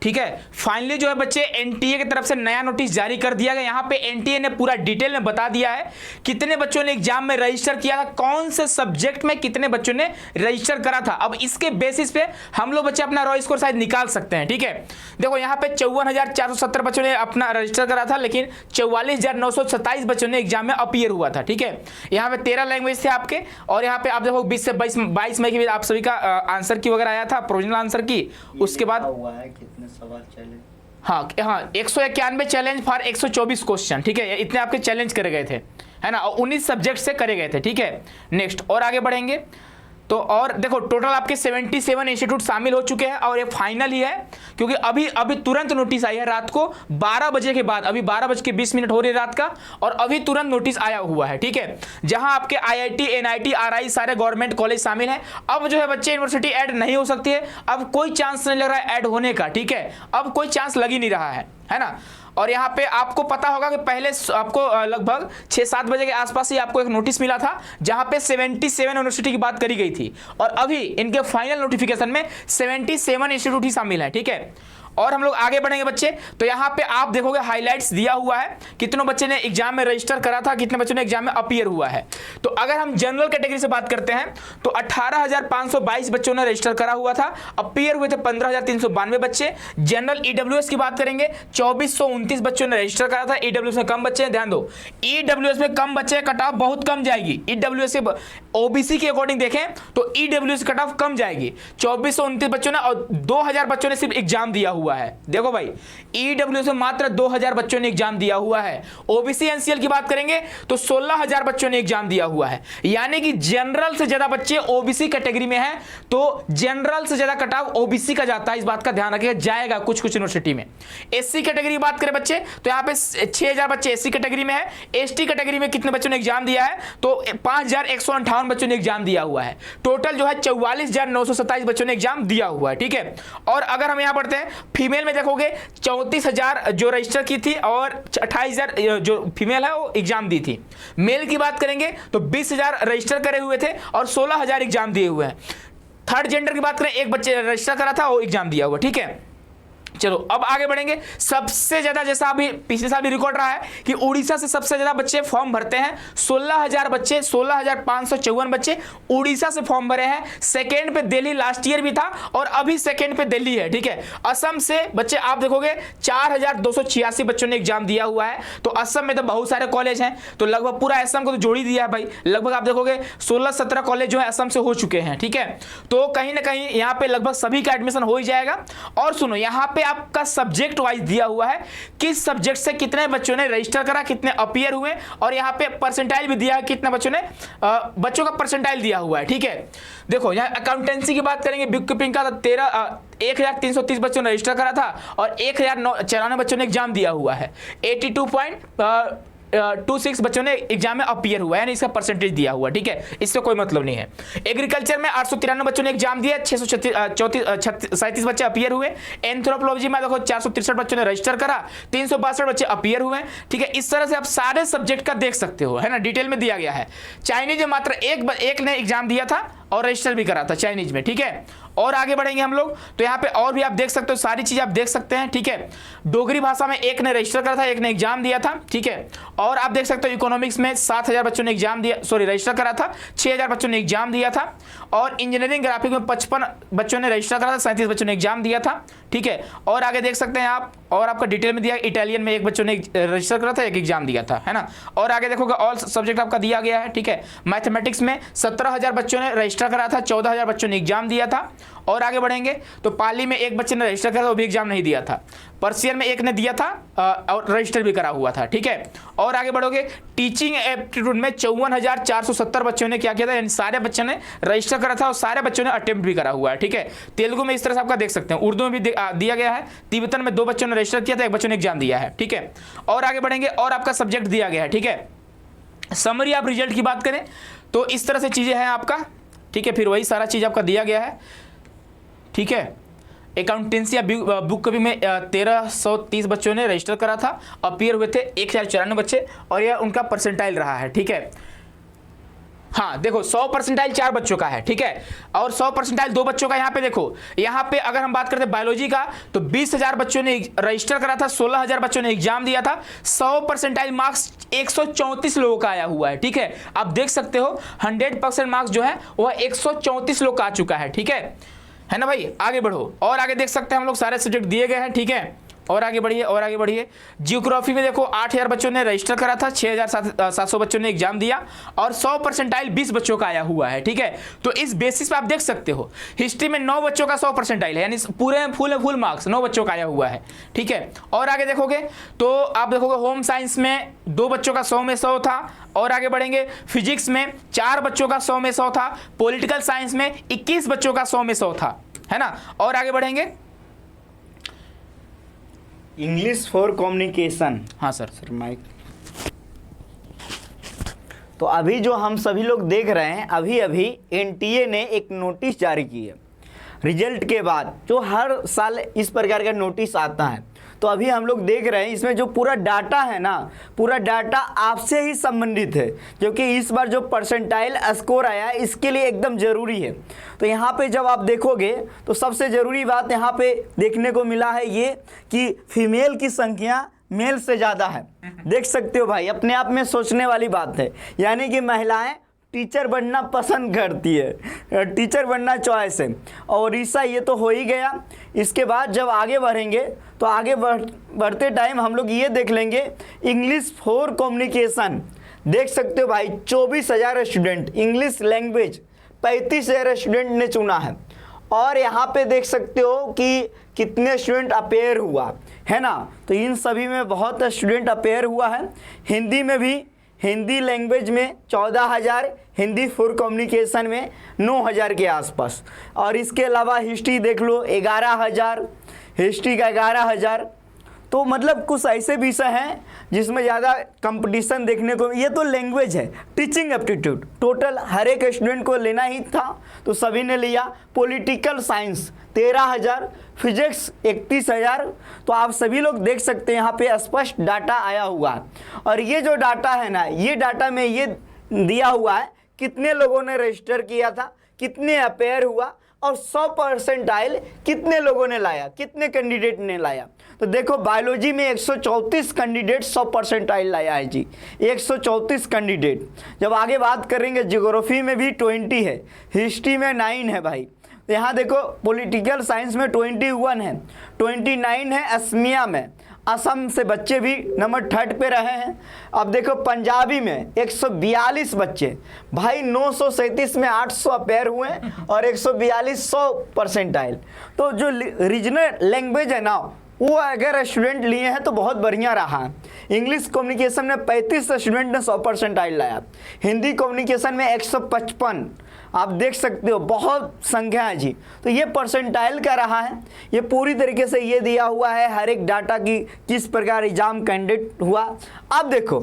ठीक है। फाइनली जो है बच्चे एनटीए की तरफ से नया नोटिस जारी कर दिया गया। यहाँ पे एनटीए ने पूरा डिटेल में बता दिया है कितने बच्चों ने एग्जाम में रजिस्टर किया था, कौन से सब्जेक्ट में कितने बच्चों ने रजिस्टर करा था। अब इसके बेसिस पे हम लोग बच्चे अपना रॉ स्कोर शायद निकाल सकते हैं, ठीक है। देखो यहाँ पे 54,470 बच्चों ने अपना रजिस्टर करा था, लेकिन 44,927 बच्चों ने एग्जाम में अपीयर हुआ था, ठीक है। यहाँ पे 13 लैंग्वेज थे आपके, और यहाँ पे आप देखो 20 से 22 मई की आप सभी का आंसर की वगैरह आया था, प्रोविजनल आंसर की। उसके बाद हुआ है कितने सवाल चैलेंज, हाँ 191 चैलेंज फॉर 124 क्वेश्चन, ठीक है। इतने आपके चैलेंज करे गए थे, है ना, और 19 सब्जेक्ट से करे गए थे, ठीक है। नेक्स्ट और आगे बढ़ेंगे तो और देखो टोटल आपके 77 इंस्टीट्यूट शामिल हो चुके हैं, और ये फाइनल ही है क्योंकि अभी तुरंत नोटिस आई है रात को 12 बजे के बाद, अभी 12:20 हो रही है रात का, और अभी तुरंत नोटिस आया हुआ है, ठीक है। जहां आपके आईआईटी, एनआईटी, आरआई सारे गवर्नमेंट कॉलेज शामिल हैं। अब जो है बच्चे यूनिवर्सिटी ऐड नहीं हो सकती है, अब कोई चांस नहीं लग रहा है ऐड होने का, ठीक है। अब कोई चांस लग ही नहीं रहा है ना। और यहाँ पे आपको पता होगा कि पहले आपको लगभग 6-7 बजे के आसपास ही आपको एक नोटिस मिला था जहाँ पे 77 यूनिवर्सिटी की बात करी गई थी, और अभी इनके फाइनल नोटिफिकेशन में 77 इंस्टीट्यूट ही शामिल है, ठीक है। और हम लोग आगे बढ़ेंगे बच्चे, तो यहाँ पे आप देखोगे हाइलाइट्स दिया हुआ है कितनों बच्चे ने एग्जाम में रजिस्टर करा था, कितने बच्चों ने एग्जाम में अपीयर हुआ है। तो अगर हम जनरल कैटेगरी से बात करते हैं तो 18,522 बच्चों ने रजिस्टर करा हुआ था, अपीयर हुए थे 15,392 बच्चे। जनरल ईडब्ल्यूएस की बात करेंगे 2,429 बच्चों ने रजिस्टर करा था। ईडब्ल्यूएस में कम बच्चे हैं, ध्यान दो, ईडब्ल्यूएस में कम बच्चे, कट ऑफ बहुत कम जाएगी। ईडब्ल्यूएस के ओबीसी के अकॉर्डिंग देखें तो ईडब्ल्यूएस कट ऑफ कम जाएगी, 2,429 बच्चों ने, और 2,000 बच्चों ने सिर्फ एग्जाम दिया हुआ है। देखो भाई ईडब्ल्यूएस में मात्र 2,000 बच्चों ने एग्जाम दिया हुआ है। ओबीसी एनसीएल की बात करेंगे तो 16,000 बच्चों ने एग्जाम दिया हुआ है, यानी कि जनरल से ज्यादा बच्चे ओबीसी कैटेगरी में हैं, तो जनरल से ज्यादा कट ऑफ ओबीसी का जाता है। इस बात का ध्यान रखिएगा, जाएगा कुछ यूनिवर्सिटी में। एससी कैटेगरी की बात करें बच्चे तो यहाँ पे 6,000 बच्चे एससी कैटेगरी में है। एसटी कैटेगरी में कितने बच्चों ने एग्जाम दिया है तो 5,158 बच्चों ने एग्जाम दिया हुआ है। टोटल जो है 44,927 बच्चों ने एग्जाम दिया हुआ है, ठीक है। और अगर हम यहाँ पढ़ते हैं फीमेल में देखोगे 34,000 जो रजिस्टर की थी, और 28,000 जो फीमेल है वो एग्जाम दी थी। मेल की बात करेंगे तो 20,000 रजिस्टर करे हुए थे और 16,000 एग्जाम दिए हुए हैं। थर्ड जेंडर की बात करें, एक बच्चे रजिस्टर करा था, वो एग्जाम दिया हुआ, ठीक है। चलो अब आगे बढ़ेंगे। सबसे ज्यादा, जैसा अभी पिछले साल भी रिकॉर्ड रहा है कि उड़ीसा से सबसे ज्यादा बच्चे फॉर्म भरते हैं, 16,000 बच्चे, 16,554 बच्चे उड़ीसा से फॉर्म भरे हैं। सेकेंड पे दिल्ली लास्ट ईयर भी था, और अभी सेकेंड पे दिल्ली है, ठीक है। असम से बच्चे आप देखोगे 4,286 बच्चों ने एग्जाम दिया हुआ है। तो असम में तो बहुत सारे कॉलेज हैं, तो लगभग पूरा असम को तो जोड़ ही दिया है भाई। लगभग आप देखोगे 16-17 कॉलेज जो है असम से हो चुके हैं, ठीक है। तो कहीं ना कहीं यहाँ पे लगभग सभी का एडमिशन हो ही जाएगा। और सुनो यहाँ पे आपका सब्जेक्ट वाइज दिया हुआ है, किस सब्जेक्ट से कितने बच्चों ने रजिस्टर करा, कितने अपीयर हुए, और यहाँ पे परसेंटाइल भी दिया है, कितने बच्चों ने बच्चों का परसेंटाइल दिया हुआ है, ठीक है। देखो यहाँ अकाउंटेंसी की बात करेंगे, बुक कीपिंग का 1,330 बच्चों ने रजिस्टर करा था, और 1,094 बच्चों ने एग्जाम दिया हुआ है। 82.26 बच्चों ने एग्जाम में अपीयर हुआ है, यानी इसका परसेंटेज दिया हुआ, ठीक है। इससे कोई मतलब नहीं है। एग्रीकल्चर में 893 बच्चों ने एग्जाम दिया, 637 बच्चे अपीयर हुए। एंथ्रोपोलॉजी में देखो 463 बच्चों ने रजिस्टर करा, 362 बच्चे अपीयर हुए, ठीक है। इस तरह से आप सारे सब्जेक्ट का देख सकते हो, है ना, डिटेल में दिया गया है। चाइनीज में मात्र एक ने एग्जाम दिया था और रजिस्टर भी करा था चाइनीज में, ठीक है। और आगे बढ़ेंगे हम लोग, तो यहाँ पे और भी आप देख सकते हो, सारी चीज आप देख सकते हैं, ठीक है। डोगरी भाषा में एक ने रजिस्टर करा था, एक ने एग्जाम दिया था, ठीक है। और आप देख सकते हो इकोनॉमिक्स में 7,000 बच्चों ने एग्जाम दिया, सॉरी रजिस्टर करा था, 6,000 बच्चों ने एग्जाम दिया था। और इंजीनियरिंग ग्राफिक में 55 बच्चों ने रजिस्टर करा था, 37 बच्चों ने एग्जाम दिया था, ठीक है। और आगे देख सकते हैं आप, और आपका डिटेल में दिया, इटालियन में एक बच्चों ने रजिस्टर करा था, एक एग्जाम दिया था, है ना। और आगे देखोगे ऑल सब्जेक्ट आपका दिया गया है, ठीक है। मैथमेटिक्स में 17,000 बच्चों ने रजिस्टर करा था, 14,000 बच्चों ने एग्जाम दिया था। और आगे बढ़ेंगे तो पाली में एक बच्चे ने रजिस्टर करा था, वो भी एग्जाम नहीं दिया था। पर्शियन में एक ने दिया था और रजिस्टर भी करा हुआ था, ठीक है। और आगे बढ़ोगे, टीचिंग एप्टीट्यूड में 54,470 बच्चों ने क्या किया था, यानी सारे बच्चों ने रजिस्टर करा था और सारे बच्चों ने अटेम्प्ट भी करा हुआ है, ठीक है। तेलुगु में इस तरह से आपका देख सकते हैं, उर्दू में भी दिया गया है। तिब्बतन में 2 बच्चों ने रजिस्टर किया था, 1 बच्चों ने एग्जाम दिया है, ठीक है। और आगे बढ़ेंगे, और आपका सब्जेक्ट दिया गया है, ठीक है। समरी ऑफ रिजल्ट की बात करें तो इस तरह से चीजें हैं आपका, ठीक है। फिर वही सारा चीज आपका दिया गया है, ठीक है। अकाउंटेंसी या बुक कॉपी में 1,330 बच्चों ने रजिस्टर करा था, अपीयर हुए थे 1,094 बच्चे, और यह उनका परसेंटाइल रहा है, ठीक है। हाँ देखो 100 परसेंटाइल 4 बच्चों का है, ठीक है, और 100 परसेंटाइल 2 बच्चों का। यहाँ पे देखो, यहाँ पे अगर हम बात करते हैं बायोलॉजी का तो 20,000 बच्चों ने रजिस्टर करा था, 16,000 बच्चों ने एग्जाम दिया था, 100 परसेंटाइल मार्क्स 134 लोगों का आया हुआ है, ठीक है। आप देख सकते हो 100% मार्क्स जो है वह 134 लोग का आ चुका है, ठीक है ना भाई। आगे बढ़ो और आगे देख सकते हैं हम लोग सारे सब्जेक्ट दिए गए हैं, ठीक है। और आगे बढ़िए और आगे बढ़िए। जियोग्राफी में देखो 8,000 बच्चों ने रजिस्टर करा था, 6,700 बच्चों ने एग्जाम दिया और 100 परसेंटाइल 20 बच्चों का आया हुआ है, ठीक है। तो इस बेसिस पे आप देख सकते हो हिस्ट्री में 9 बच्चों का 100 परसेंटाइल है, यानी पूरे फुल मार्क्स 9 बच्चों का आया हुआ है, ठीक है। और आगे देखोगे तो आप देखोगे होम साइंस में 2 बच्चों का 100 में 100 था। और आगे बढ़ेंगे, फिजिक्स में 4 बच्चों का 100 में 100 था, पॉलिटिकल साइंस में 21 बच्चों का 100 में 100 था, है ना। और आगे बढ़ेंगे, इंग्लिश फॉर कम्युनिकेशन। हाँ सर माइक। तो अभी जो हम सभी लोग देख रहे हैं, अभी अभी एनटीए ने एक नोटिस जारी की है रिजल्ट के बाद, जो हर साल इस प्रकार का नोटिस आता है। तो अभी हम लोग देख रहे हैं इसमें जो पूरा डाटा है ना, पूरा डाटा आपसे ही संबंधित है, क्योंकि इस बार जो परसेंटाइल स्कोर आया है इसके लिए एकदम ज़रूरी है। तो यहाँ पे जब आप देखोगे तो सबसे ज़रूरी बात यहाँ पे देखने को मिला है ये कि फीमेल की संख्या मेल से ज़्यादा है। देख सकते हो भाई, अपने आप में सोचने वाली बात है, यानी कि महिलाएं टीचर बनना पसंद करती है, टीचर बनना चॉइस है। और ईसा ये तो हो ही गया। इसके बाद जब आगे बढ़ेंगे तो आगे बढ़ते टाइम हम लोग ये देख लेंगे इंग्लिश फॉर कम्युनिकेशन। देख सकते हो भाई 24,000 स्टूडेंट, इंग्लिश लैंग्वेज 35,000 स्टूडेंट ने चुना है। और यहाँ पे देख सकते हो कि कितने स्टूडेंट अपेयर हुआ है ना। तो इन सभी में बहुत स्टूडेंट अपेयर हुआ है। हिंदी में भी, हिंदी लैंग्वेज में 14,000, हिंदी फॉर कम्युनिकेशन में 9,000 के आसपास। और इसके अलावा हिस्ट्री देख लो 11,000, हिस्ट्री का 11,000। तो मतलब कुछ ऐसे विषय हैं जिसमें ज़्यादा कंपटीशन देखने को। ये तो लैंग्वेज है। टीचिंग एप्टीट्यूड टोटल हर एक स्टूडेंट को लेना ही था तो सभी ने लिया। Political science 13,000, physics 31,000। तो आप सभी लोग देख सकते हैं यहाँ पे स्पष्ट डाटा आया हुआ है। और ये जो डाटा है ना, ये डाटा में ये दिया हुआ है कितने लोगों ने रजिस्टर किया था, कितने अपेयर हुआ और 100 परसेंटाइल कितने लोगों ने लाया, कितने कैंडिडेट ने लाया। तो देखो बायोलॉजी में 134 कैंडिडेट 100 परसेंटाइल लाया है जी, 134 कैंडिडेट। जब आगे बात करेंगे ज्योग्राफी में भी 20 है, हिस्ट्री में 9 है भाई। तो यहाँ देखो पॉलिटिकल साइंस में 21 है, 29 है असमिया में। असम से बच्चे भी नंबर 3rd पे रहे हैं। अब देखो पंजाबी में 142 बच्चे भाई, 937 में 800 अपेयर हुए और 142 100 परसेंटाइल। तो जो रीजनल लैंग्वेज है ना, वो अगर स्टूडेंट लिए हैं तो बहुत बढ़िया रहा। इंग्लिश कम्युनिकेशन में 35 स्टूडेंट ने 100 परसेंटाइल लाया। हिंदी कम्युनिकेशन में 155। आप देख सकते हो बहुत संख्या है जी। तो ये परसेंटाइल का रहा है। ये पूरी तरीके से ये दिया हुआ है हर एक डाटा की किस प्रकार एग्जाम कैंडिडेट हुआ। अब देखो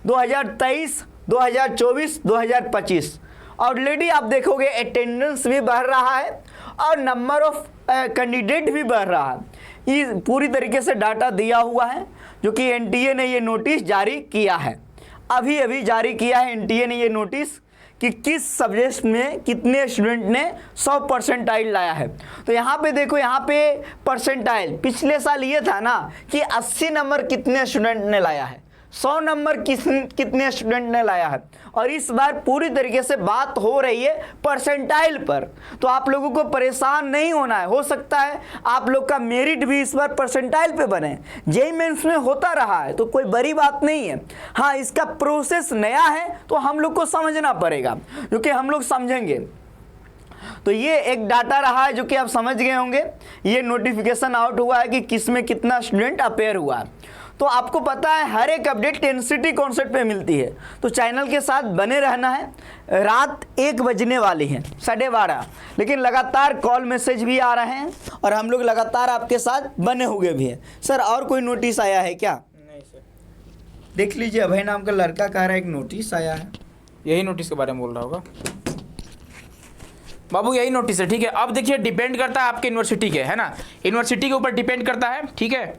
2023, 2024, 2025 ऑलरेडी आप देखोगे अटेंडेंस भी बढ़ रहा है और नंबर ऑफ कैंडिडेट भी बढ़ रहा है। ये पूरी तरीके से डाटा दिया हुआ है जो कि एनटीए ने ये नोटिस जारी किया है। अभी अभी जारी किया है एनटीए ने ये नोटिस कि किस सब्जेक्ट में कितने स्टूडेंट ने 100 परसेंटाइल लाया है। तो यहाँ पे देखो, यहाँ पे परसेंटाइल पिछले साल ये था ना कि 80 नंबर कितने स्टूडेंट ने लाया है, 100 नंबर कितने स्टूडेंट ने लाया है। और इस बार पूरी तरीके से बात हो रही है परसेंटाइल पर। तो आप लोगों को परेशान नहीं होना है। हो सकता है आप लोग का मेरिट भी इस बार परसेंटाइल पे बने। जेईई मेंस में होता रहा है तो कोई बड़ी बात नहीं है। हाँ, इसका प्रोसेस नया है तो हम लोग को समझना पड़ेगा, क्योंकि हम लोग समझेंगे। तो ये एक डाटा रहा है जो कि आप समझ गए होंगे। ये नोटिफिकेशन आउट हुआ है कि किस में कितना स्टूडेंट अपेयर हुआ है। तो आपको पता है हर एक अपडेट एनसीटी कॉन्सेप्ट पे मिलती है। तो चैनल के साथ बने रहना है। रात 1 बजने वाली है, 12:30, लेकिन लगातार कॉल मैसेज भी आ रहे हैं और हम लोग लगातार आपके साथ बने हुए भी हैं। सर और कोई नोटिस आया है क्या? नहीं सर। देख लीजिए, अभय नाम का लड़का कह रहा है एक नोटिस आया है। यही नोटिस के बारे में बोल रहा होगा बाबू, यही नोटिस है, ठीक है। अब देखिए डिपेंड करता है आपके यूनिवर्सिटी के, है ना, यूनिवर्सिटी के ऊपर डिपेंड करता है, ठीक है।